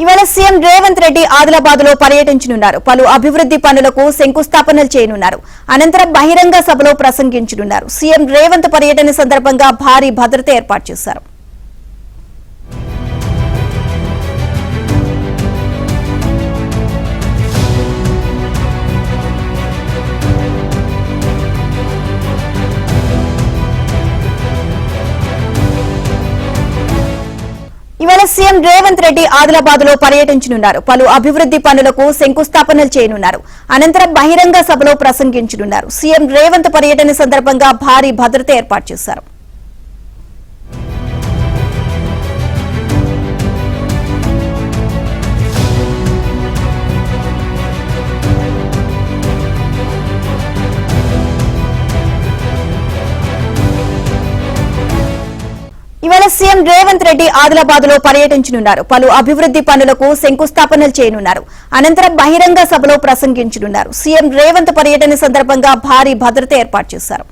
ఇవాళ సీఎం రేవంత్ రెడ్డి ఆదిలాబాద్ లో పర్యటించనున్నారు. పలు అభివృద్ధి పనులకు శంకుస్థాపనలు చేయనున్నారు. అనంతరం బహిరంగ సభలో ప్రసంగించనున్నారు. సీఎం రేవంత్ పర్యటన సందర్భంగా భారీ భద్రత ఏర్పాటు చేశారు. ఇవాళ సీఎం రేవంత్ రెడ్డి ఆదిలాబాద్ లో పర్యటించనున్నారు. పలు అభివృద్ధి పనులకు శంకుస్థాపనలు చేయనున్నారు. అనంతరం బహిరంగ సభలో ప్రసంగించనున్నారు. సీఎం రేవంత్ పర్యటన సందర్భంగా భారీ భద్రత ఏర్పాటు చేశారు. ఇవాళ సీఎం రేవంత్ రెడ్డి ఆదిలాబాద్ లో పర్యటించనున్నారు. పలు అభివృద్ధి పనులకు శంకుస్థాపనలు చేయనున్నారు. అనంతరం బహిరంగ సభలో ప్రసంగించనున్నారు. సీఎం రేవంత్ పర్యటన సందర్భంగా భారీ భద్రత ఏర్పాటు చేశారు.